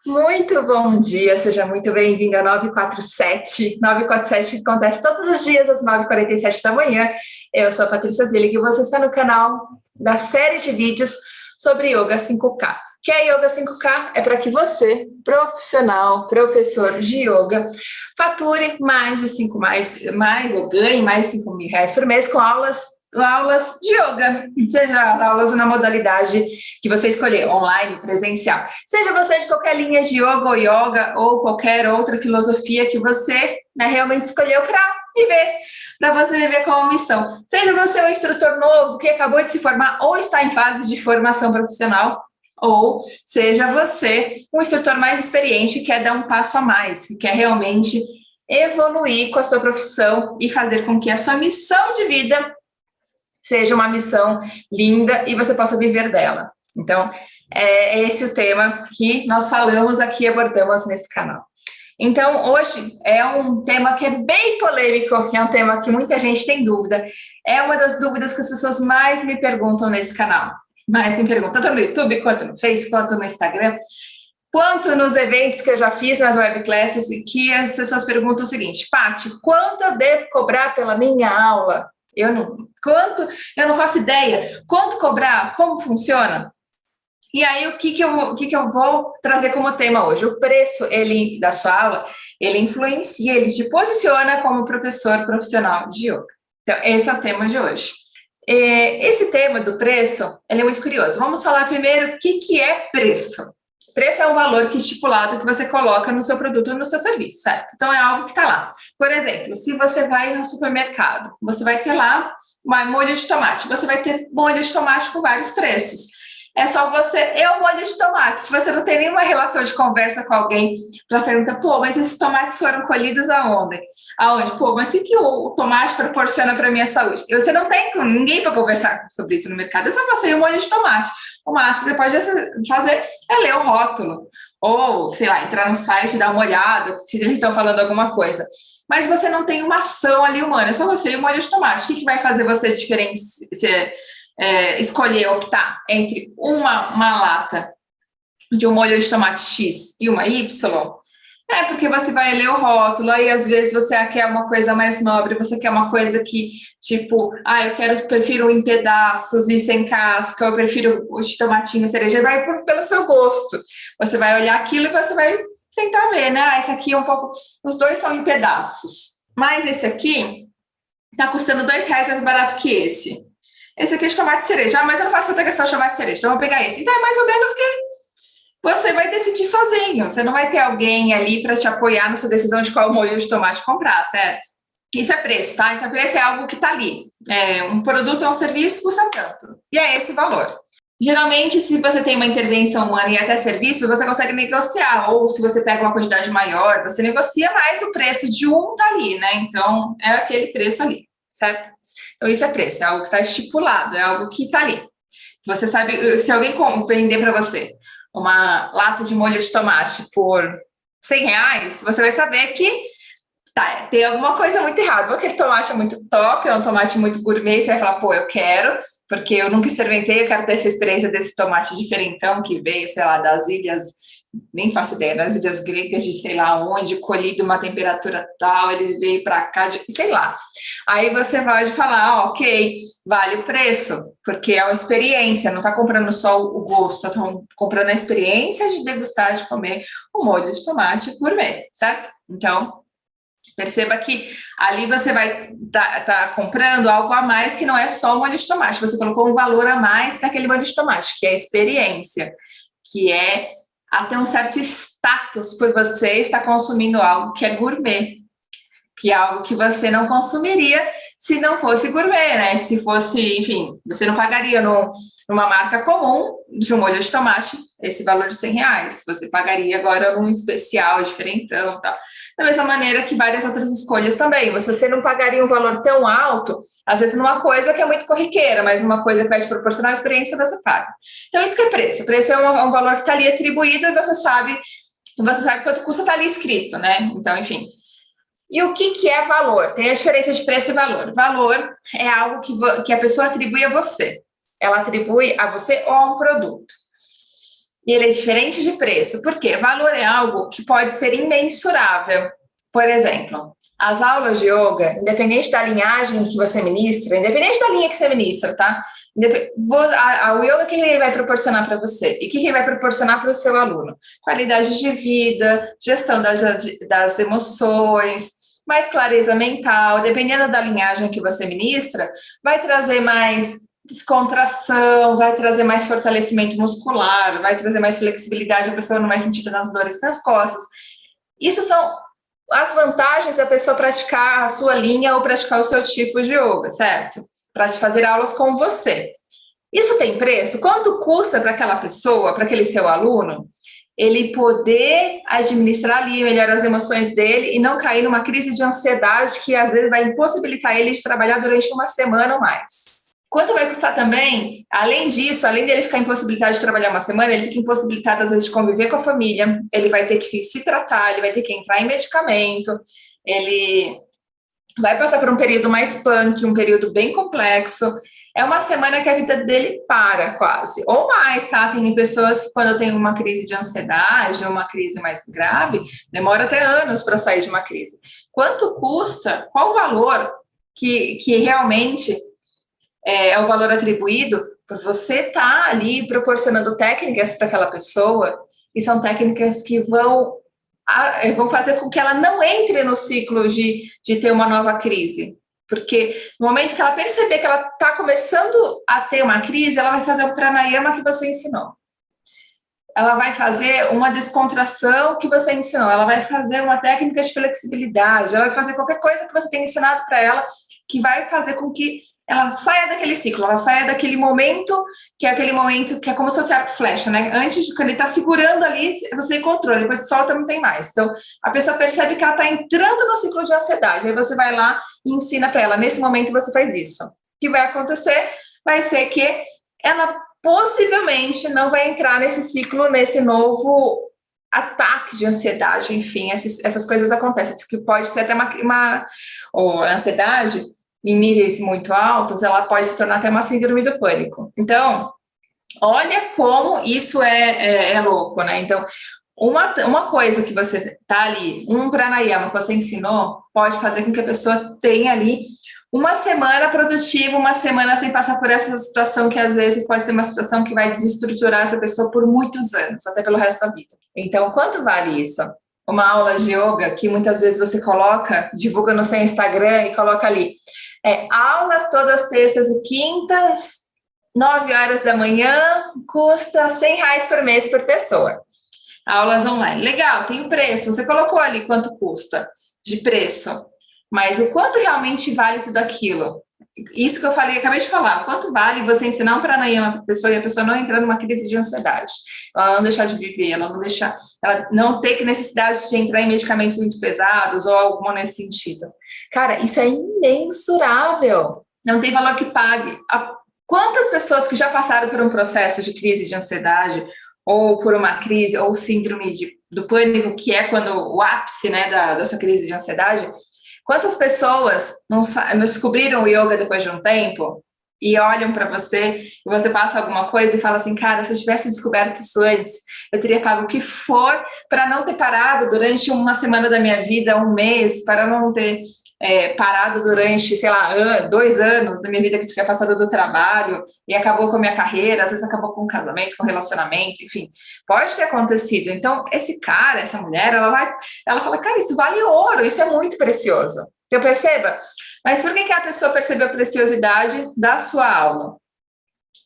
Muito bom dia, seja muito bem-vindo a 947. 947 que acontece todos os dias às 9h47 da manhã. Eu sou a Patrícia Zillig e você está no canal da série de vídeos sobre Yoga 5K. Que é Yoga 5K? É para que você, profissional, professor de yoga, fature mais ou ganhe mais de R$ 5.000 por mês com aulas de yoga, seja as aulas na modalidade que você escolher, online, presencial. Seja você de qualquer linha de yoga ou qualquer outra filosofia que você realmente escolheu para você viver como missão. Seja você um instrutor novo que acabou de se formar ou está em fase de formação profissional, ou seja você um instrutor mais experiente que quer dar um passo a mais, que quer realmente evoluir com a sua profissão e fazer com que a sua missão de vida seja uma missão linda e você possa viver dela. Então, é esse o tema que nós falamos aqui, abordamos nesse canal. Então, hoje é um tema que é bem polêmico, é um tema que muita gente tem dúvida, é uma das dúvidas que as pessoas mais me perguntam nesse canal. Mais me perguntam, tanto no YouTube, quanto no Facebook, quanto no Instagram, quanto nos eventos que eu já fiz nas webclasses, que as pessoas perguntam o seguinte: Paty, quanto eu devo cobrar pela minha aula? Eu não faço ideia. Quanto cobrar? Como funciona? E aí, o que eu vou trazer como tema hoje? O preço da sua aula, ele influencia, ele te posiciona como professor profissional de yoga. Então, esse é o tema de hoje. Esse tema do preço, ele é muito curioso. Vamos falar primeiro o que é preço. Preço é um valor que é estipulado que você coloca no seu produto ou no seu serviço, certo? Então, é algo que está lá. Por exemplo, se você vai no supermercado, você vai ter lá molho de tomate. Você vai ter molho de tomate com vários preços. É só o molho de tomate. Se você não tem nenhuma relação de conversa com alguém para perguntar, pô, mas esses tomates foram colhidos aonde? Pô, mas o que o tomate proporciona para a minha saúde? E você não tem ninguém para conversar sobre isso no mercado, é só você e o molho de tomate. O máximo que você pode fazer é ler o rótulo, ou, sei lá, entrar no site e dar uma olhada, se eles estão falando alguma coisa. Mas você não tem uma ação ali humana, é só você e o molho de tomate. O que vai fazer você escolher, optar entre uma lata de um molho de tomate X e uma Y? Porque você vai ler o rótulo, aí às vezes você quer uma coisa mais nobre, você quer uma coisa que, tipo, prefiro em pedaços e sem casca, eu prefiro o de tomatinho cereja, vai pelo seu gosto. Você vai olhar aquilo e você vai tentar ver, né? Esse aqui é um pouco, os dois são em pedaços, mas esse aqui tá custando R$ 2 mais barato que esse. Esse aqui é de tomate cereja, mas eu não faço tanta questão de tomate cereja, então eu vou pegar esse. Então é mais ou menos que você vai decidir sozinho, você não vai ter alguém ali para te apoiar na sua decisão de qual molho de tomate comprar, certo? Isso é preço, tá? Então, preço é algo que está ali. Um produto ou um serviço custa tanto. E é esse valor. Geralmente, se você tem uma intervenção humana e até serviço, você consegue negociar. Ou se você pega uma quantidade maior, você negocia mais o preço de um tá ali, né? Então, é aquele preço ali, certo? Então, isso é preço, é algo que está estipulado, é algo que está ali. Você sabe, se alguém vender para você uma lata de molho de tomate por R$ 100, você vai saber que tem alguma coisa muito errada. Ou aquele tomate é muito top, é um tomate muito gourmet, você vai falar, pô, eu quero, porque eu nunca experimentei, eu quero ter essa experiência desse tomate diferentão que veio, sei lá, das ilhas, nem faço ideia, das ilhas gregas de sei lá onde, colhido uma temperatura tal, ele veio para cá, sei lá. Aí você vai falar, ok, vale o preço, porque é uma experiência, não está comprando só o gosto, está comprando a experiência de degustar, de comer um molho de tomate gourmet, certo? Então, perceba que ali você vai tá comprando algo a mais que não é só o molho de tomate, você colocou um valor a mais naquele molho de tomate, que é a experiência, que é até um certo status por você estar consumindo algo que é gourmet, que é algo que você não consumiria se não fosse gourmet, né? Se fosse, enfim, você não pagaria numa marca comum de um molho de tomate esse valor de R$ 100. Você pagaria agora num especial, diferentão e tal. Da mesma maneira que várias outras escolhas também. Você não pagaria um valor tão alto, às vezes numa coisa que é muito corriqueira, mas uma coisa que vai te proporcionar uma experiência, você paga. Então, isso que é preço. O preço é um valor que está ali atribuído e você sabe quanto custa, está ali escrito, né? Então, enfim. E o que é valor? Tem a diferença de preço e valor. Valor é algo que a pessoa atribui a você. Ela atribui a você ou a um produto. e ele é diferente de preço. Por quê? Valor é algo que pode ser imensurável. Por exemplo, as aulas de yoga, independente da linhagem que você ministra, independente da linha que você ministra, tá? O yoga, o que ele vai proporcionar para você? E o que ele vai proporcionar para o seu aluno? Qualidade de vida, gestão das emoções, mais clareza mental, dependendo da linhagem que você ministra, vai trazer mais descontração, vai trazer mais fortalecimento muscular, vai trazer mais flexibilidade, a pessoa não vai sentir nas dores nas costas. Isso são as vantagens da pessoa praticar a sua linha ou praticar o seu tipo de yoga, certo? Para fazer aulas com você. Isso tem preço? Quanto custa para aquela pessoa, para aquele seu aluno, ele poder administrar ali melhor as emoções dele e não cair numa crise de ansiedade que às vezes vai impossibilitar ele de trabalhar durante uma semana ou mais? Quanto vai custar também, além disso, além dele ficar impossibilitado de trabalhar uma semana, ele fica impossibilitado, às vezes, de conviver com a família, ele vai ter que se tratar, ele vai ter que entrar em medicamento, ele vai passar por um período mais punk, um período bem complexo. É uma semana que a vida dele para, quase. Ou mais, tá? Tem pessoas que, quando tem uma crise de ansiedade, ou uma crise mais grave, demora até anos para sair de uma crise. Quanto custa? Qual o valor que realmente é o valor atribuído por você estar ali proporcionando técnicas para aquela pessoa, e são técnicas que vão fazer com que ela não entre no ciclo de ter uma nova crise. Porque no momento que ela perceber que ela está começando a ter uma crise, ela vai fazer o pranayama que você ensinou. Ela vai fazer uma descontração que você ensinou. Ela vai fazer uma técnica de flexibilidade. Ela vai fazer qualquer coisa que você tenha ensinado para ela, que vai fazer com que ela saia daquele ciclo, ela saia daquele momento, que é aquele momento que é como se fosse arco e flecha, né? Antes, quando ele está segurando ali, você tem controle, depois solta, não tem mais. Então, a pessoa percebe que ela está entrando no ciclo de ansiedade, aí você vai lá e ensina para ela, nesse momento você faz isso. O que vai acontecer vai ser que ela possivelmente não vai entrar nesse ciclo, nesse novo ataque de ansiedade, enfim, essas coisas acontecem, que pode ser até uma ansiedade em níveis muito altos, ela pode se tornar até uma síndrome do pânico. Então, olha como isso é louco, né? Então, uma coisa que você tá ali, um pranayama que você ensinou, pode fazer com que a pessoa tenha ali uma semana produtiva, uma semana sem passar por essa situação que às vezes pode ser uma situação que vai desestruturar essa pessoa por muitos anos, até pelo resto da vida. Então, quanto vale isso? Uma aula de yoga que muitas vezes você divulga no seu Instagram e coloca ali, aulas todas terças e quintas, 9 horas da manhã, custa R$100 por mês por pessoa. Aulas online. Legal, tem o preço. Você colocou ali quanto custa de preço. Mas o quanto realmente vale tudo aquilo? Isso que eu acabei de falar. Quanto vale você ensinar um pranayama para a pessoa e a pessoa não entrar numa crise de ansiedade? Ela não deixar de viver, ela não ter necessidade de entrar em medicamentos muito pesados ou algo nesse sentido. Cara, isso é imensurável. Não tem valor que pague. Quantas pessoas que já passaram por um processo de crise de ansiedade ou por uma crise ou síndrome do pânico, que é quando o ápice, né, da sua crise de ansiedade, quantas pessoas não descobriram o yoga depois de um tempo e olham para você e você passa alguma coisa e fala assim, cara, se eu tivesse descoberto isso antes, eu teria pago o que for para não ter parado durante uma semana da minha vida, um mês, para não ter parado durante, sei lá, 2 anos da minha vida que fiquei afastada do trabalho e acabou com a minha carreira, às vezes acabou com o casamento, com o relacionamento, enfim, pode ter acontecido. Então, essa mulher, ela fala, cara, isso vale ouro, isso é muito precioso. Então, perceba? Mas por que a pessoa percebeu a preciosidade da sua aula?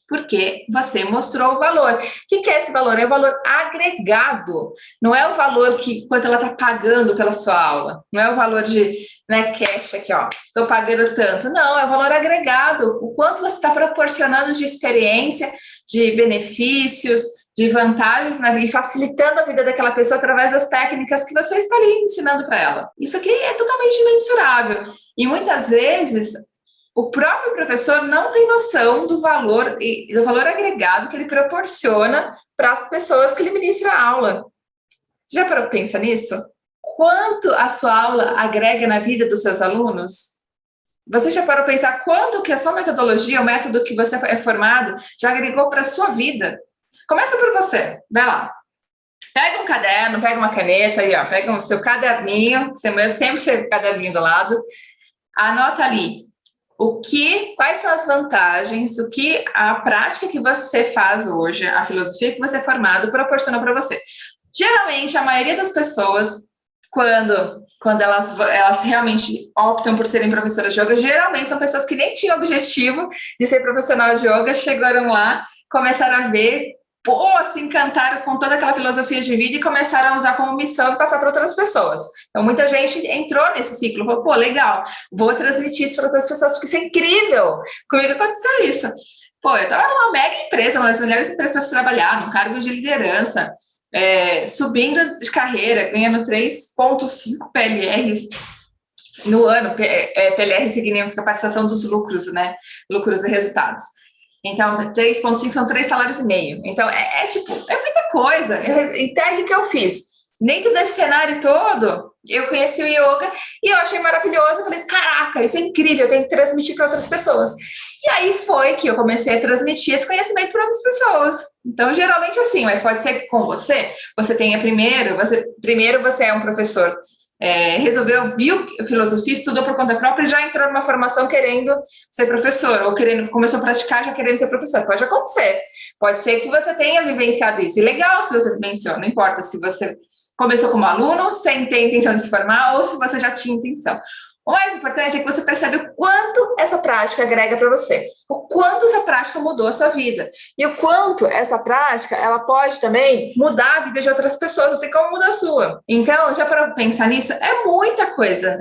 Porque você mostrou o valor. O que é esse valor? É o valor agregado. Não é o valor quanto ela está pagando pela sua aula. Não é o valor de cash aqui, ó. Estou pagando tanto. Não, é o valor agregado. O quanto você está proporcionando de experiência, de benefícios, de vantagens e facilitando a vida daquela pessoa através das técnicas que você está ali ensinando para ela. Isso aqui é totalmente imensurável. E muitas vezes o próprio professor não tem noção do valor agregado que ele proporciona para as pessoas que ele ministra a aula. Você já parou para pensar nisso? Quanto a sua aula agrega na vida dos seus alunos? Você já parou para pensar quanto que a sua metodologia, o método que você é formado, já agregou para a sua vida? Começa por você, vai lá. Pega um caderno, pega uma caneta aí, ó, pega o seu caderninho, você sempre tem o caderninho do lado, anota ali quais são as vantagens, o que a prática que você faz hoje, a filosofia que você é formado proporciona para você. Geralmente, a maioria das pessoas, quando elas realmente optam por serem professoras de yoga, geralmente são pessoas que nem tinham objetivo de ser profissional de yoga, chegaram lá, começaram a ver, se encantaram com toda aquela filosofia de vida e começaram a usar como missão e passar para outras pessoas. Então, muita gente entrou nesse ciclo, falou, legal, vou transmitir isso para outras pessoas, porque isso é incrível. Comigo aconteceu isso. Eu estava numa mega empresa, uma das melhores empresas para se trabalhar, num cargo de liderança, subindo de carreira, ganhando 3,5 PLRs no ano. PLR significa participação dos lucros, né? Lucros e resultados. Então, 3,5 são 3 salários e meio. Então, é muita coisa. Então, o que eu fiz? Dentro desse cenário todo, eu conheci o yoga e eu achei maravilhoso. Eu falei, caraca, isso é incrível, eu tenho que transmitir para outras pessoas. E aí foi que eu comecei a transmitir esse conhecimento para outras pessoas. Então, geralmente assim, mas pode ser que com você tenha primeiro você é um professor, viu filosofia, estudou por conta própria e já entrou numa formação querendo ser professor, ou começou a praticar já querendo ser professor. Pode acontecer. Pode ser que você tenha vivenciado isso. E legal se você vivenciou, não importa se você começou como aluno, sem ter intenção de se formar, ou se você já tinha intenção. O mais importante é que você percebe o quanto essa prática agrega para você, o quanto essa prática mudou a sua vida e o quanto essa prática ela pode também mudar a vida de outras pessoas, assim como muda a sua. Então, já para pensar nisso, é muita coisa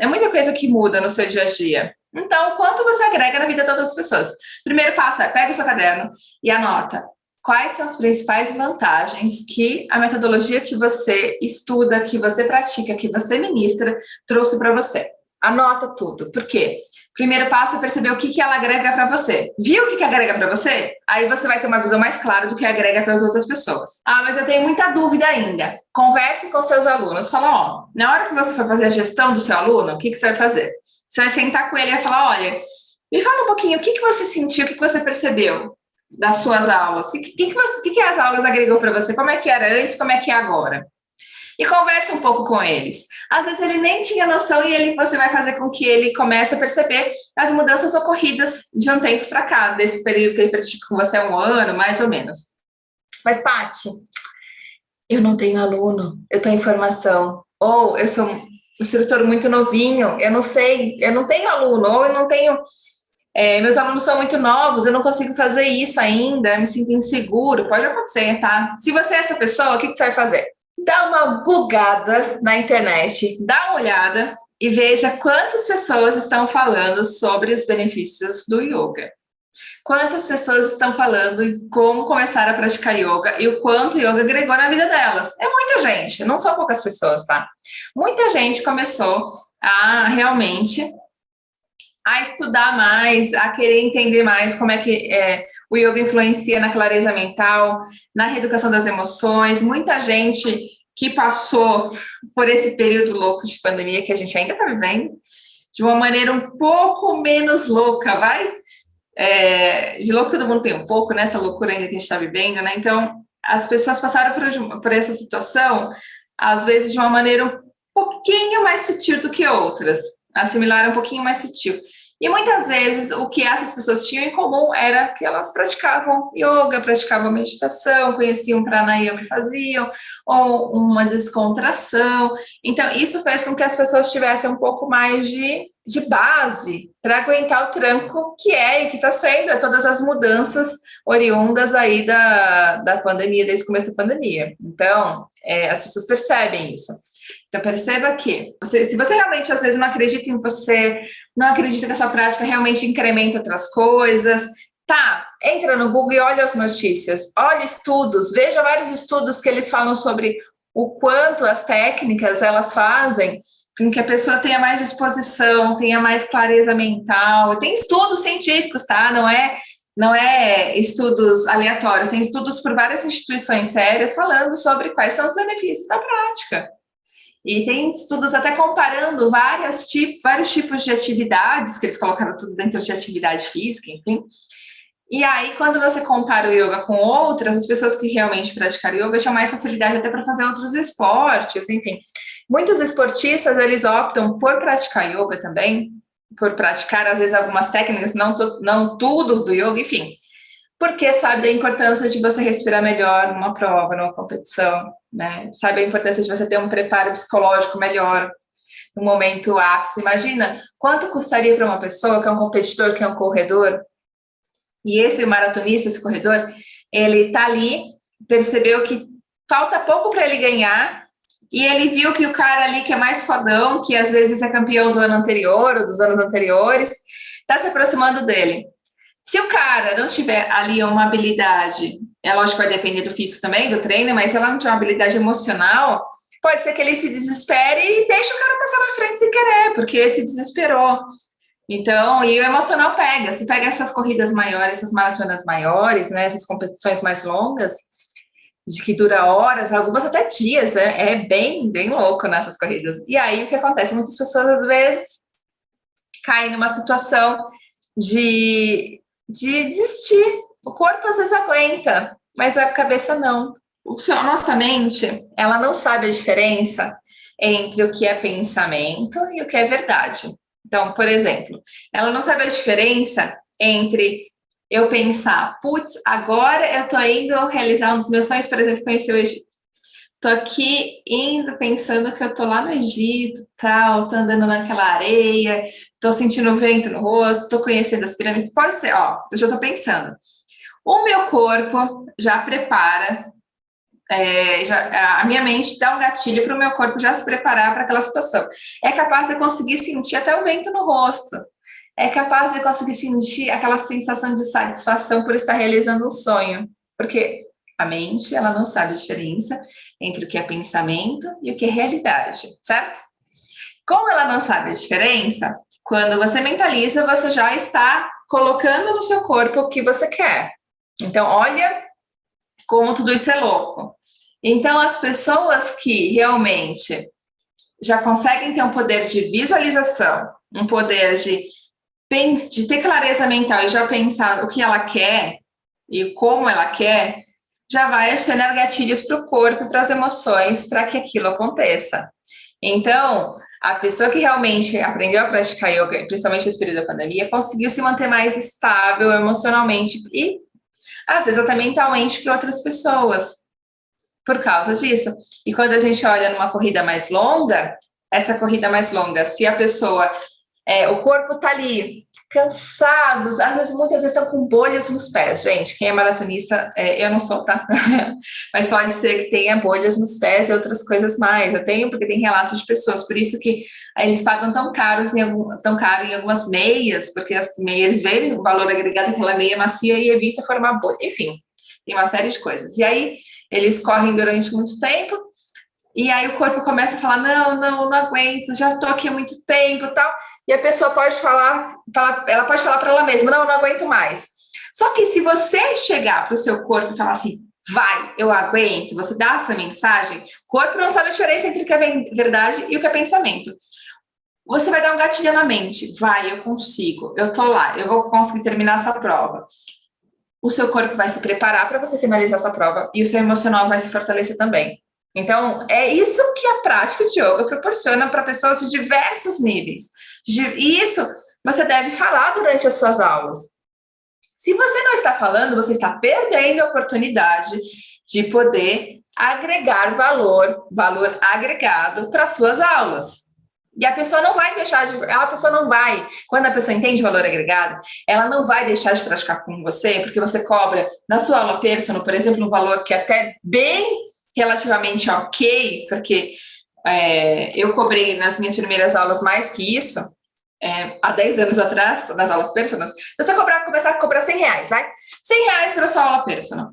que muda no seu dia a dia. Então, o quanto você agrega na vida de outras pessoas? Primeiro passo pega o seu caderno e anota quais são as principais vantagens que a metodologia que você estuda, que você pratica, que você ministra, trouxe para você. Anota tudo. Por quê? Primeiro passo é perceber o que ela agrega para você. Viu o que agrega para você? Aí você vai ter uma visão mais clara do que agrega para as outras pessoas. Mas eu tenho muita dúvida ainda. Converse com seus alunos. Fala, na hora que você for fazer a gestão do seu aluno, o que você vai fazer? Você vai sentar com ele e vai falar, olha, me fala um pouquinho, o que você sentiu, o que você percebeu das suas aulas? O que as aulas agregou para você? Como é que era antes, como é que é agora? E conversa um pouco com eles. Às vezes ele nem tinha noção e você vai fazer com que ele comece a perceber as mudanças ocorridas de um tempo para cá, desse período que ele pratica com você há 1 ano, mais ou menos. Mas, Paty, eu não tenho aluno, eu estou em formação. Ou eu sou um instrutor muito novinho, eu não sei, eu não tenho aluno, ou eu não tenho... meus alunos são muito novos, eu não consigo fazer isso ainda, eu me sinto inseguro. Pode acontecer, tá? Se você é essa pessoa, o que você vai fazer? Dá uma googada na internet, dá uma olhada e veja quantas pessoas estão falando sobre os benefícios do yoga. Quantas pessoas estão falando em como começar a praticar yoga e o quanto o yoga agregou na vida delas. É muita gente, não são poucas pessoas, tá? Muita gente começou a realmente a estudar mais, a querer entender mais como é que o yoga influencia na clareza mental, na reeducação das emoções. Muita gente que passou por esse período louco de pandemia que a gente ainda está vivendo, de uma maneira um pouco menos louca, vai? De louco todo mundo tem um pouco, nessa loucura ainda que a gente está vivendo, né? Então, as pessoas passaram por essa situação, às vezes de uma maneira um pouquinho mais sutil do que outras, assimilaram um pouquinho mais sutil. E muitas vezes o que essas pessoas tinham em comum era que elas praticavam yoga, praticavam meditação, conheciam pranayama e faziam, ou uma descontração. Então, isso fez com que as pessoas tivessem um pouco mais de base para aguentar o tranco que e que está sendo todas as mudanças oriundas aí da pandemia, desde o começo da pandemia. Então, as pessoas percebem isso. Então, perceba que, se você realmente, às vezes, não acredita em você, não acredita que a sua prática realmente incrementa outras coisas, entra no Google e olha as notícias, olha estudos, veja vários estudos que eles falam sobre o quanto as técnicas, elas fazem com que a pessoa tenha mais disposição, tenha mais clareza mental. Tem estudos científicos, tá? Não é estudos aleatórios, tem estudos por várias instituições sérias falando sobre quais são os benefícios da prática. E tem estudos até comparando vários tipos de atividades, que eles colocaram tudo dentro de atividade física, enfim, E aí, quando você compara o yoga com outras, as pessoas que realmente praticaram yoga tinham mais facilidade até para fazer outros esportes, enfim. Muitos esportistas, eles optam por praticar yoga também, por praticar, às vezes, algumas técnicas, não tudo do yoga, enfim, porque sabe da importância de você respirar melhor numa prova, numa competição, né? Sabe a importância de você ter um preparo psicológico melhor no momento ápice. Imagina quanto custaria para uma pessoa que é um competidor, que é um corredor, e esse maratonista, esse corredor, ele tá ali, percebeu que falta pouco para ele ganhar, e ele viu que o cara ali que é mais fodão, que às vezes é campeão do ano anterior ou dos anos anteriores, está se aproximando dele. Se o cara não tiver ali uma habilidade, é lógico que vai depender do físico também, do treino, mas se ela não tiver uma habilidade emocional, pode ser que ele se desespere e deixe o cara passar na frente sem querer, porque se desesperou. Então, e o emocional pega, se pega essas corridas maiores, essas maratonas maiores, né, essas competições mais longas, de que dura horas, algumas até dias, é bem, bem louco nessas corridas. E aí, o que acontece? Muitas pessoas, às vezes, caem numa situação de desistir. O corpo, às vezes, aguenta, mas a cabeça não. A nossa mente, ela não sabe a diferença entre o que é pensamento e o que é verdade. Então, por exemplo, ela não sabe a diferença entre eu pensar, putz, agora eu tô indo realizar um dos meus sonhos, por exemplo, conhecer o Egito. Tô aqui indo pensando que eu tô lá no Egito, tal, tô andando naquela areia, tô sentindo o vento no rosto, tô conhecendo as pirâmides. Pode ser, ó, eu já tô pensando. O meu corpo já prepara, a minha mente dá um gatilho para o meu corpo já se preparar para aquela situação. É capaz de conseguir sentir até o vento no rosto. É capaz de conseguir sentir aquela sensação de satisfação por estar realizando um sonho. Porque a mente, ela não sabe a diferença entre o que é pensamento e o que é realidade, certo? Como ela não sabe a diferença, quando você mentaliza, você já está colocando no seu corpo o que você quer. Então, olha como tudo isso é louco. Então, as pessoas que realmente já conseguem ter um poder de visualização, um poder de ter clareza mental e já pensar o que ela quer e como ela quer, já vai acionar gatilhos para o corpo e para as emoções para que aquilo aconteça. Então, a pessoa que realmente aprendeu a praticar yoga, principalmente nesse período da pandemia, conseguiu se manter mais estável emocionalmente e, às vezes, até mentalmente que outras pessoas, por causa disso. E quando a gente olha numa corrida mais longa, essa corrida mais longa, se a pessoa, o corpo tá ali, cansados, às vezes, muitas vezes estão com bolhas nos pés, gente, quem é maratonista, eu não sou, tá? Mas pode ser que tenha bolhas nos pés e outras coisas mais, eu tenho, porque tem relatos de pessoas, por isso que eles pagam tão caro em algumas meias, porque as meias veem o valor agregado daquela meia macia e evita formar bolha, enfim, tem uma série de coisas. E aí, eles correm durante muito tempo, e aí o corpo começa a falar, não aguento, já estou aqui há muito tempo e tal, e a pessoa pode ela pode falar para ela mesma, não aguento mais. Só que se você chegar para o seu corpo e falar assim, vai, eu aguento, você dá essa mensagem, o corpo não sabe a diferença entre o que é verdade e o que é pensamento. Você vai dar um gatilho na mente, vai, eu consigo, eu tô lá, eu vou conseguir terminar essa prova. O seu corpo vai se preparar para você finalizar essa prova e o seu emocional vai se fortalecer também. Então, é isso que a prática de yoga proporciona para pessoas de diversos níveis. E isso você deve falar durante as suas aulas. Se você não está falando, você está perdendo a oportunidade de poder agregar valor agregado para as suas aulas. E a pessoa não vai quando a pessoa entende o valor agregado, ela não vai deixar de praticar com você, porque você cobra na sua aula personal, por exemplo, um valor que é até bem relativamente ok, porque eu cobrei nas minhas primeiras aulas mais que isso, há 10 anos atrás, nas aulas personal, você começar a cobrar R$100, vai? R$100 para a sua aula personal.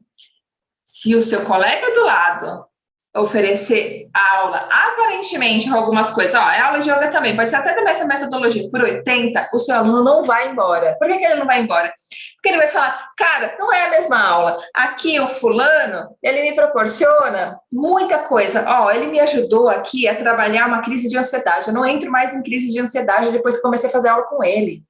Se o seu colega do lado oferecer aula, aparentemente, algumas coisas, é aula de yoga também, pode ser até também essa metodologia, por 80, o seu aluno não vai embora. Por que ele não vai embora? Porque ele vai falar, cara, não é a mesma aula. Aqui o fulano, ele me proporciona muita coisa. Ele me ajudou aqui a trabalhar uma crise de ansiedade. Eu não entro mais em crise de ansiedade depois que comecei a fazer aula com ele.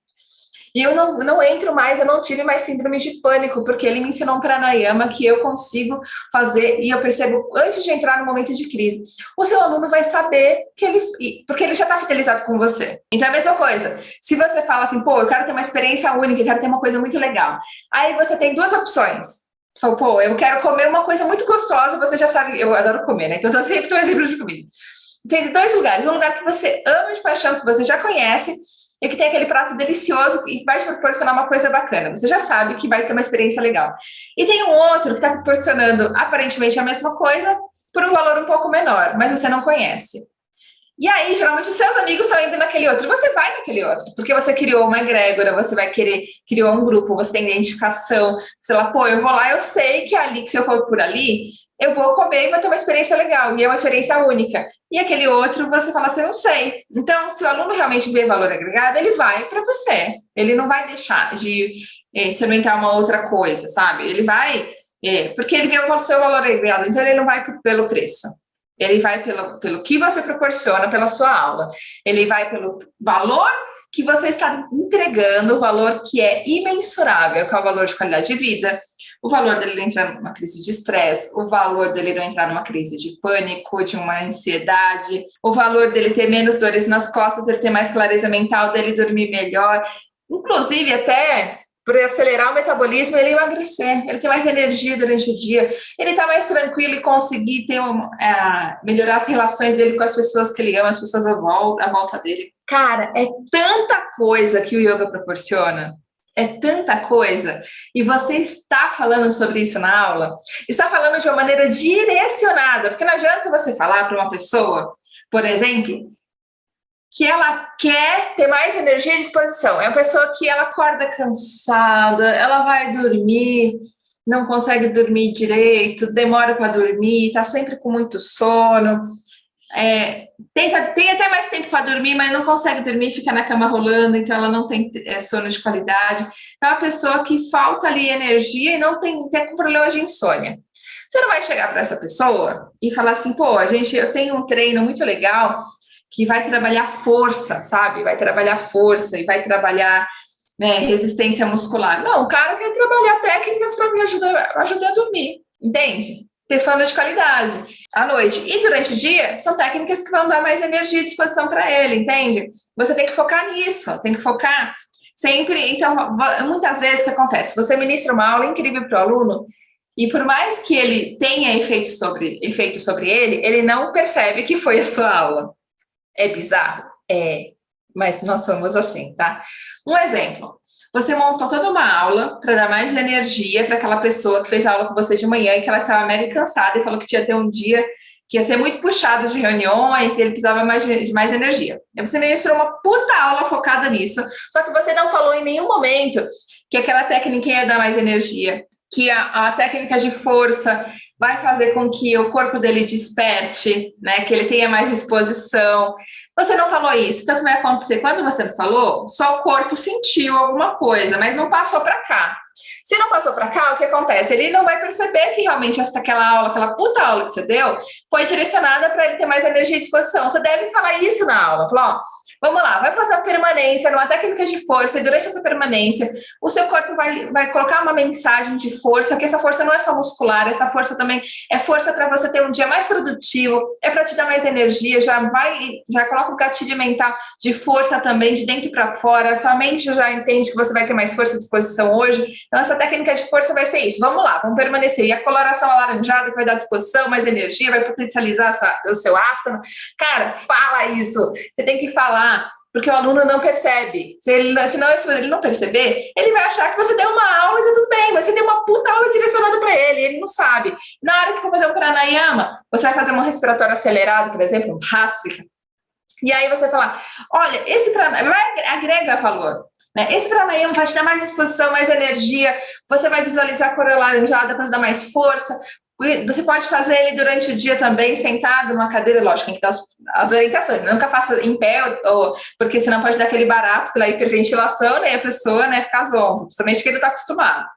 E eu não entro mais, eu não tive mais síndrome de pânico, porque ele me ensinou um pranayama que eu consigo fazer, e eu percebo antes de entrar no momento de crise. O seu aluno vai saber que porque ele já está fidelizado com você. Então é a mesma coisa. Se você fala assim, pô, eu quero ter uma experiência única, eu quero ter uma coisa muito legal. Aí você tem duas opções. Fala, pô, eu quero comer uma coisa muito gostosa, você já sabe, eu adoro comer, né? Então eu sempre dou exemplo de comida. Tem dois lugares, um lugar que você ama de paixão, que você já conhece, e que tem aquele prato delicioso e vai te proporcionar uma coisa bacana. Você já sabe que vai ter uma experiência legal. E tem um outro que está proporcionando aparentemente a mesma coisa por um valor um pouco menor, mas você não conhece. E aí, geralmente, os seus amigos estão indo naquele outro. Você vai naquele outro, porque você criou uma egrégora, você vai querer, criou um grupo, você tem identificação. Sei lá, pô, eu vou lá, eu sei que ali, que se eu for por ali, eu vou comer e vou ter uma experiência legal, e é uma experiência única. E aquele outro, você fala assim, eu não sei. Então, se o aluno realmente vê valor agregado, ele vai para você. Ele não vai deixar de experimentar uma outra coisa, sabe? Ele vai, porque ele vê o seu valor agregado, então ele não vai pelo preço. Ele vai pelo que você proporciona pela sua aula. Ele vai pelo valor que você está entregando, o valor que é imensurável, que é o valor de qualidade de vida, o valor dele não entrar numa crise de estresse, o valor dele não entrar numa crise de pânico, de uma ansiedade, o valor dele ter menos dores nas costas, ele ter mais clareza mental, dele dormir melhor, inclusive até por acelerar o metabolismo, ele emagrecer, ele ter mais energia durante o dia, ele tá mais tranquilo e conseguir ter melhorar as relações dele com as pessoas que ele ama, as pessoas à volta dele. Cara, é tanta coisa que o yoga proporciona, é tanta coisa, e você está falando sobre isso na aula, está falando de uma maneira direcionada, porque não adianta você falar para uma pessoa, por exemplo, que ela quer ter mais energia e disposição. É uma pessoa que ela acorda cansada, ela vai dormir, não consegue dormir direito, demora para dormir, está sempre com muito sono, tem até mais tempo para dormir, mas não consegue dormir, fica na cama rolando, então ela não tem sono de qualidade. É uma pessoa que falta ali energia e não tem com problema de insônia. Você não vai chegar para essa pessoa e falar assim, pô, eu tenho um treino muito legal que vai trabalhar força, sabe? Vai trabalhar força e vai trabalhar resistência muscular. Não, o cara quer trabalhar técnicas para me ajudar a dormir, entende? Ter sono de qualidade à noite. E durante o dia, são técnicas que vão dar mais energia e disposição para ele, entende? Você tem que focar nisso, tem que focar sempre. Então, muitas vezes o que acontece? Você ministra uma aula incrível para o aluno, e por mais que ele tenha efeito sobre ele, ele não percebe que foi a sua aula. É bizarro? Mas nós somos assim, tá? Um exemplo. Você montou toda uma aula para dar mais energia para aquela pessoa que fez a aula com você de manhã e que ela estava mega cansada e falou que tinha ter um dia que ia ser muito puxado de reuniões e ele precisava de mais energia. E você ministrou uma puta aula focada nisso, só que você não falou em nenhum momento que aquela técnica ia dar mais energia, que a técnica de força vai fazer com que o corpo dele desperte, né? Que ele tenha mais disposição. Você não falou isso. Então, o que vai acontecer? Quando você não falou, só o corpo sentiu alguma coisa, mas não passou para cá. Se não passou para cá, o que acontece? Ele não vai perceber que realmente aquela aula, aquela puta aula que você deu, foi direcionada para ele ter mais energia e disposição. Você deve falar isso na aula. Falar, ó, vamos lá, vai fazer uma permanência, numa técnica de força, e durante essa permanência, o seu corpo vai colocar uma mensagem de força, que essa força não é só muscular, essa força também é força para você ter um dia mais produtivo, é para te dar mais energia, já coloca um gatilho mental de força também, de dentro para fora, sua mente já entende que você vai ter mais força e disposição hoje, então essa técnica de força vai ser isso, vamos lá, vamos permanecer, e a coloração alaranjada que vai dar disposição, mais energia, vai potencializar o seu asana, cara, fala isso, você tem que falar, porque o aluno não percebe. Se ele não perceber, ele vai achar que você deu uma aula e tá tudo bem, mas você deu uma puta aula direcionada para ele não sabe. Na hora que for fazer um pranayama, você vai fazer um respiratório acelerado, por exemplo, um Bhastrika, e aí você fala, olha, esse pranayama agrega valor. Né? Esse pranayama vai te dar mais disposição, mais energia, você vai visualizar a cor alaranjada para te dar mais força. Você pode fazer ele durante o dia também, sentado numa cadeira, lógico, tem que dar as orientações, nunca faça em pé, porque senão pode dar aquele barato pela hiperventilação, né, e a pessoa ficar zonza, principalmente que ele está acostumado.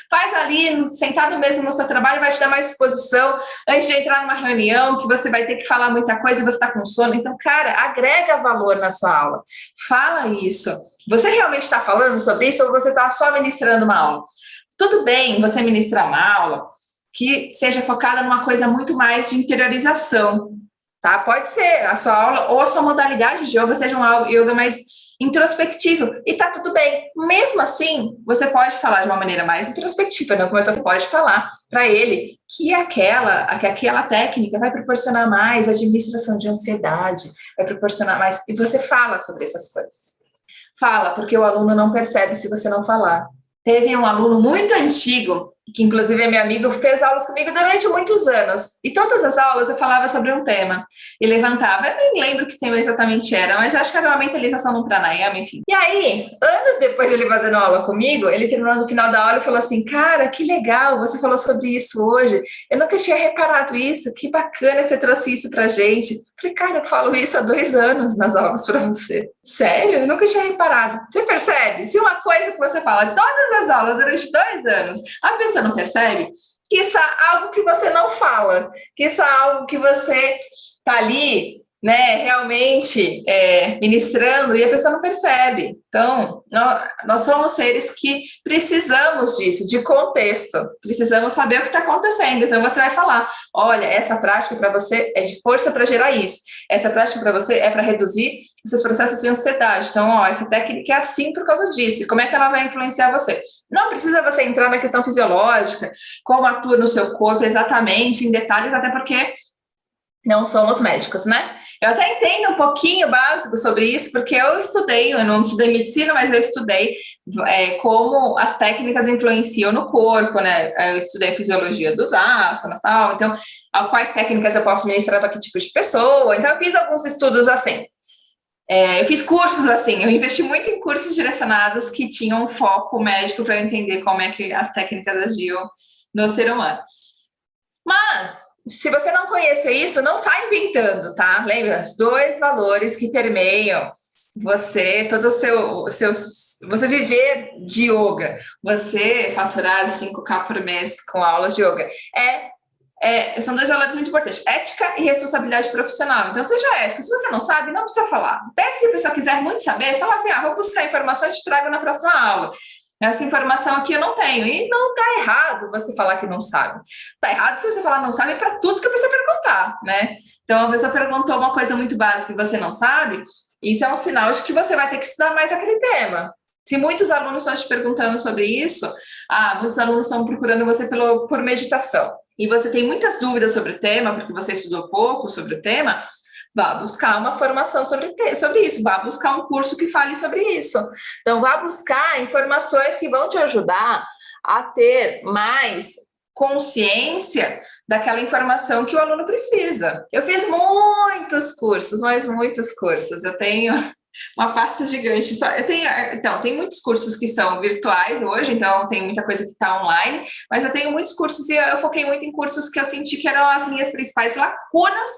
Faz ali, sentado mesmo no seu trabalho, vai te dar mais disposição antes de entrar numa reunião que você vai ter que falar muita coisa e você está com sono. Então, cara, agrega valor na sua aula. Fala isso. Você realmente está falando sobre isso ou você está só ministrando uma aula? Tudo bem você ministrar uma aula que seja focada numa coisa muito mais de interiorização, tá? Pode ser a sua aula ou a sua modalidade de yoga seja um yoga mais introspectivo, e tá tudo bem. Mesmo assim, você pode falar de uma maneira mais introspectiva, não como você pode falar para ele que aquela técnica vai proporcionar mais administração de ansiedade, vai proporcionar mais, e você fala sobre essas coisas. Fala, porque o aluno não percebe se você não falar. Teve um aluno muito antigo, que inclusive é meu amigo, fez aulas comigo durante muitos anos. E todas as aulas eu falava sobre um tema. E levantava, eu nem lembro que tema exatamente era, mas acho que era uma mentalização no pranayama, enfim. E aí, anos depois dele fazendo aula comigo, ele terminou no final da aula e falou assim, cara, que legal, você falou sobre isso hoje. Eu nunca tinha reparado isso, que bacana que você trouxe isso pra gente. Eu falei, cara, eu falo isso há 2 anos nas aulas para você. Sério? Eu nunca tinha reparado. Você percebe? Se uma coisa que você fala todas as aulas durante 2 anos, a pessoa não percebe, que isso é algo que você não fala, que isso é algo que você tá ali, né, realmente ministrando e a pessoa não percebe. Então, nós somos seres que precisamos disso, de contexto, precisamos saber o que está acontecendo. Então, você vai falar, olha, essa prática para você é de força para gerar isso, essa prática para você é para reduzir os seus processos de ansiedade. Então, ó, essa técnica é assim por causa disso, e como é que ela vai influenciar você? Não precisa você entrar na questão fisiológica, como atua no seu corpo exatamente, em detalhes, até porque não somos médicos, né? Eu até entendo um pouquinho básico sobre isso, porque eu não estudei medicina, mas eu estudei como as técnicas influenciam no corpo, né? Eu estudei a fisiologia dos asanas, tal, então, quais técnicas eu posso ministrar para que tipo de pessoa, então eu fiz alguns estudos assim. Eu fiz cursos assim, eu investi muito em cursos direcionados que tinham um foco médico para eu entender como é que as técnicas agiam no ser humano. Mas, se você não conhecer isso, não sai inventando, tá? Lembra? Os 2 valores que permeiam você, todo o seu você viver de yoga, você faturar 5K por mês com aulas de yoga, são 2 valores muito importantes, ética e responsabilidade profissional. Então, seja ético. Se você não sabe, não precisa falar. Até se a pessoa quiser muito saber, fala assim, vou buscar informação e te trago na próxima aula. Essa informação aqui eu não tenho. E não tá errado você falar que não sabe. Tá errado se você falar não sabe para tudo que a pessoa perguntar, né? Então, a pessoa perguntou uma coisa muito básica que você não sabe, isso é um sinal de que você vai ter que estudar mais aquele tema. Se muitos alunos estão te perguntando sobre isso, muitos alunos estão procurando você por meditação, e você tem muitas dúvidas sobre o tema, porque você estudou pouco sobre o tema, vá buscar uma formação sobre isso, vá buscar um curso que fale sobre isso. Então, vá buscar informações que vão te ajudar a ter mais consciência daquela informação que o aluno precisa. Eu fiz muitos cursos, mas muitos cursos. Eu tenho uma pasta gigante. Tem muitos cursos que são virtuais hoje, então tem muita coisa que está online, mas eu tenho muitos cursos e eu foquei muito em cursos que eu senti que eram as minhas principais lacunas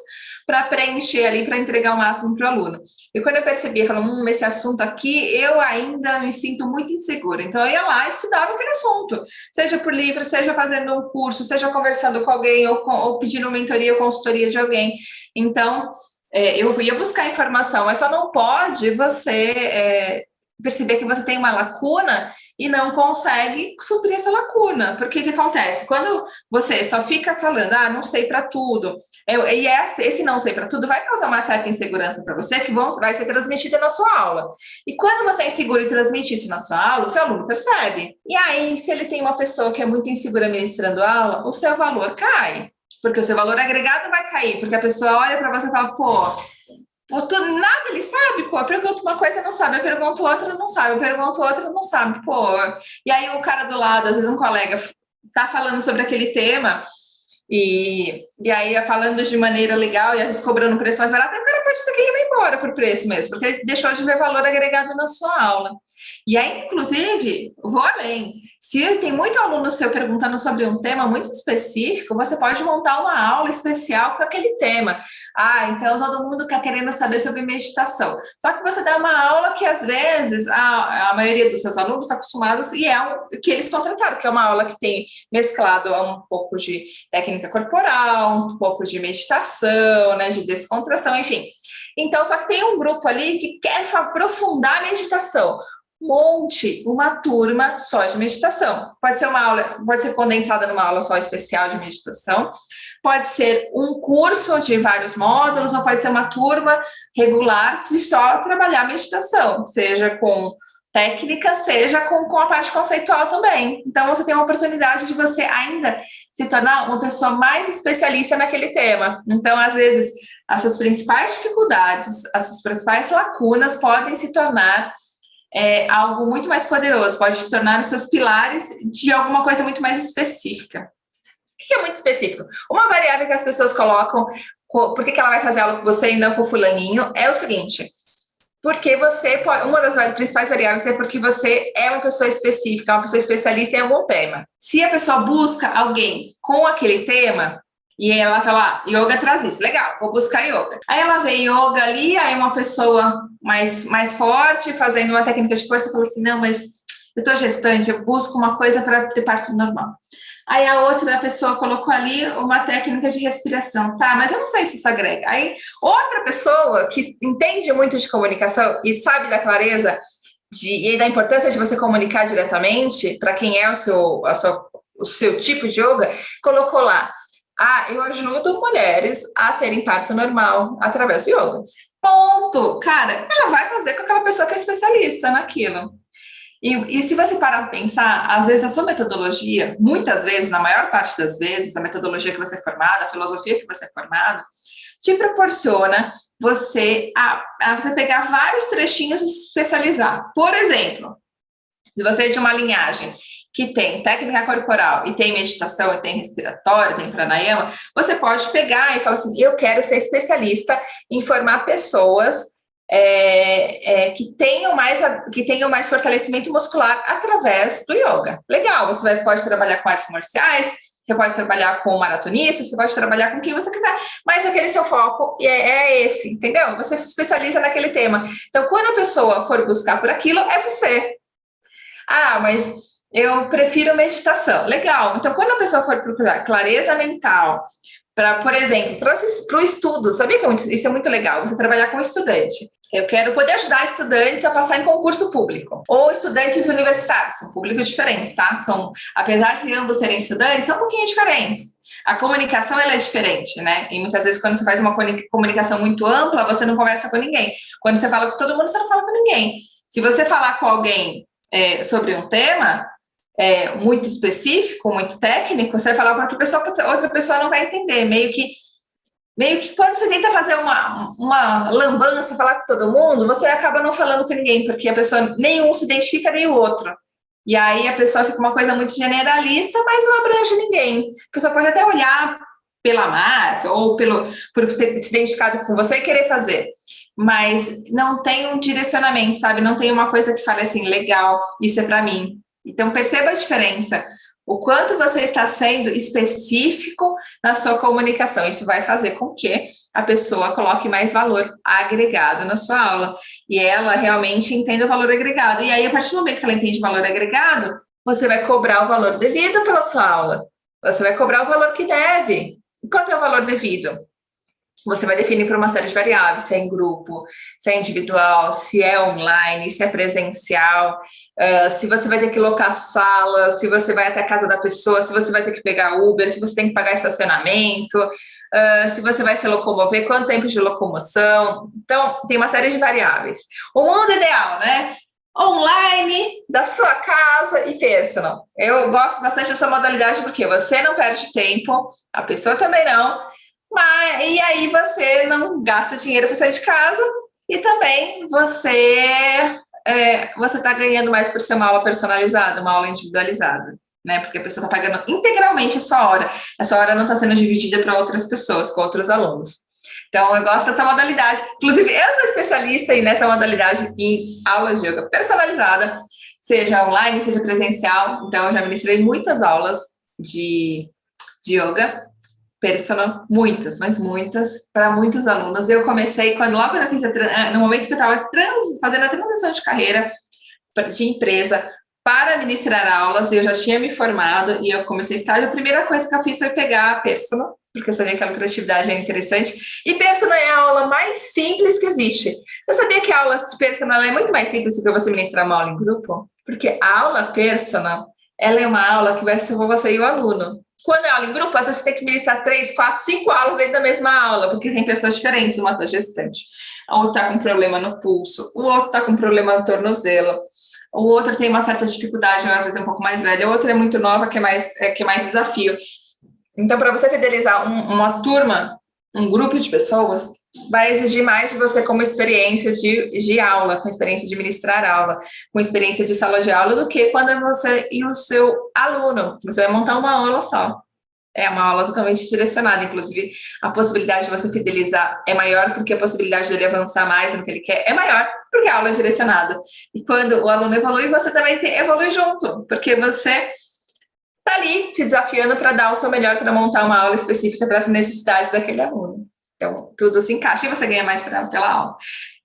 para preencher ali, para entregar o máximo para o aluno. E quando eu percebi, eu falei, esse assunto aqui, eu ainda me sinto muito insegura. Então, eu ia lá e estudava aquele assunto, seja por livro, seja fazendo um curso, seja conversando com alguém, ou pedindo mentoria ou consultoria de alguém. Então, eu ia buscar informação, mas só não pode você perceber que você tem uma lacuna e não consegue suprir essa lacuna. Porque o que acontece? Quando você só fica falando, não sei para tudo, e esse não sei para tudo vai causar uma certa insegurança para você, que vai ser transmitida na sua aula. E quando você é inseguro e transmite isso na sua aula, o seu aluno percebe. E aí, se ele tem uma pessoa que é muito insegura ministrando aula, o seu valor cai. Porque o seu valor agregado vai cair, porque a pessoa olha para você e fala, nada ele sabe, eu pergunto uma coisa, não sabe, eu pergunto outra, não sabe, eu pergunto outra, não sabe, E aí o cara do lado, às vezes um colega, tá falando sobre aquele tema, e aí falando de maneira legal, e às vezes cobrando um preço mais barato, aí o cara pode ser que ele vá embora por preço mesmo, porque ele deixou de ver valor agregado na sua aula. E ainda, inclusive, vou além. Se tem muito aluno seu perguntando sobre um tema muito específico, você pode montar uma aula especial com aquele tema. Ah, então todo mundo está querendo saber sobre meditação. Só que você dá uma aula que, às vezes, a maioria dos seus alunos está acostumados e é o que eles contrataram, que é uma aula que tem mesclado um pouco de técnica corporal, um pouco de meditação, né, de descontração, enfim. Então, só que tem um grupo ali que quer aprofundar a meditação. Monte uma turma só de meditação. Pode ser uma aula, pode ser condensada numa aula só especial de meditação, pode ser um curso de vários módulos, ou pode ser uma turma regular de só trabalhar meditação, seja com técnica, seja com a parte conceitual também. Então, você tem uma oportunidade de você ainda se tornar uma pessoa mais especialista naquele tema. Então, às vezes, as suas principais dificuldades, as suas principais lacunas podem se tornar algo muito mais poderoso, pode se tornar os seus pilares de alguma coisa muito mais específica. O que é muito específico? Uma variável que as pessoas colocam, por que ela vai fazer aula com você e não com o fulaninho, é o seguinte: porque você pode, uma das principais variáveis é porque você é uma pessoa específica, uma pessoa especialista em algum tema. Se a pessoa busca alguém com aquele tema, e ela fala, yoga traz isso, legal, vou buscar yoga. Aí ela vê yoga ali, aí uma pessoa mais forte, fazendo uma técnica de força, fala assim, não, mas eu tô gestante, eu busco uma coisa para ter parto normal. Aí a outra pessoa colocou ali uma técnica de respiração, tá, mas eu não sei se isso agrega. Aí outra pessoa que entende muito de comunicação e sabe da clareza e da importância de você comunicar diretamente para quem é o seu tipo de yoga, colocou lá, eu ajudo mulheres a terem parto normal através do yoga. Ponto! Cara, ela vai fazer com aquela pessoa que é especialista naquilo. E se você parar para pensar, às vezes a sua metodologia, muitas vezes, na maior parte das vezes, a metodologia que você é formada, a filosofia que você é formado, te proporciona você você pegar vários trechinhos e se especializar. Por exemplo, se você é de uma linhagem que tem técnica corporal e tem meditação, e tem respiratório, tem pranayama, você pode pegar e falar assim, eu quero ser especialista em formar pessoas que tenham mais fortalecimento muscular através do yoga. Legal, você pode trabalhar com artes marciais, você pode trabalhar com maratonistas, você pode trabalhar com quem você quiser, mas aquele seu foco é esse, entendeu? Você se especializa naquele tema. Então, quando a pessoa for buscar por aquilo, é você. Mas eu prefiro meditação. Legal. Então, quando a pessoa for procurar clareza mental, por exemplo, para o estudo, sabia que isso é muito legal, você trabalhar com estudante. Eu quero poder ajudar estudantes a passar em concurso público. Ou estudantes universitários, são públicos diferentes, tá? Apesar de ambos serem estudantes, são um pouquinho diferentes. A comunicação, ela é diferente, né? E muitas vezes, quando você faz uma comunicação muito ampla, você não conversa com ninguém. Quando você fala com todo mundo, você não fala com ninguém. Se você falar com alguém sobre um tema muito específico, muito técnico, você vai falar com outra pessoa não vai entender. Meio que quando você tenta fazer uma lambança, falar com todo mundo, você acaba não falando com ninguém, porque a pessoa, nenhum se identifica, nem o outro. E aí a pessoa fica uma coisa muito generalista, mas não abrange ninguém. A pessoa pode até olhar pela marca, ou por ter se identificado com você e querer fazer. Mas não tem um direcionamento, sabe? Não tem uma coisa que fale assim, legal, isso é para mim. Então, perceba a diferença. O quanto você está sendo específico na sua comunicação. Isso vai fazer com que a pessoa coloque mais valor agregado na sua aula. E ela realmente entenda o valor agregado. E aí, a partir do momento que ela entende o valor agregado, você vai cobrar o valor devido pela sua aula. Você vai cobrar o valor que deve. E quanto é o valor devido? Você vai definir por uma série de variáveis, se é em grupo, se é individual, se é online, se é presencial, se você vai ter que locar sala, se você vai até a casa da pessoa, se você vai ter que pegar Uber, se você tem que pagar estacionamento, se você vai se locomover, quanto tempo de locomoção. Então, tem uma série de variáveis. O mundo ideal, né? Online, da sua casa e personal. Eu gosto bastante dessa modalidade porque você não perde tempo, a pessoa também não. E aí você não gasta dinheiro para sair de casa e também você está ganhando mais por ser uma aula personalizada, uma aula individualizada, né? Porque a pessoa está pagando integralmente a sua hora não está sendo dividida para outras pessoas, com outros alunos. Então, eu gosto dessa modalidade. Inclusive, eu sou especialista nessa modalidade em aulas de yoga personalizada, seja online, seja presencial. Então, eu já ministrei muitas aulas de yoga personal, muitas, mas muitas, para muitos alunos. Eu comecei, logo quando eu fiz no momento que eu estava fazendo a transição de carreira de empresa para ministrar aulas, eu já tinha me formado e eu comecei a estágio. A primeira coisa que eu fiz foi pegar a personal, porque eu sabia que a lucratividade é interessante, e personal é a aula mais simples que existe. Eu sabia que a aula de personal é muito mais simples do que você ministrar uma aula em grupo, porque a aula personal, ela é uma aula que vai ser você e o aluno. Quando é aula em grupo, às vezes você tem que ministrar 3, 4, 5 aulas dentro da mesma aula, porque tem pessoas diferentes, uma está gestante, o outro está com problema no pulso, o outro está com problema no tornozelo, o outro tem uma certa dificuldade, às vezes é um pouco mais velho, o outro é muito nova, que é mais desafio. Então, para você fidelizar uma turma, um grupo de pessoas, vai exigir mais de você como experiência de aula, com experiência de ministrar aula, com experiência de sala de aula, do que quando você e o seu aluno. Você vai montar uma aula só. É uma aula totalmente direcionada, inclusive a possibilidade de você fidelizar é maior, porque a possibilidade dele avançar mais no que ele quer é maior, porque a aula é direcionada. E quando o aluno evolui, você também evolui junto, porque você está ali se desafiando para dar o seu melhor para montar uma aula específica para as necessidades daquele aluno. Então, tudo se encaixa e você ganha mais pela aula.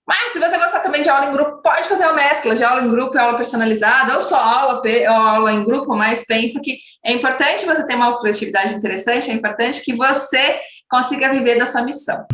Mas, se você gostar também de aula em grupo, pode fazer uma mescla de aula em grupo e aula personalizada, ou só aula em grupo, mas pensa que é importante você ter uma coletividade interessante, é importante que você consiga viver da sua missão.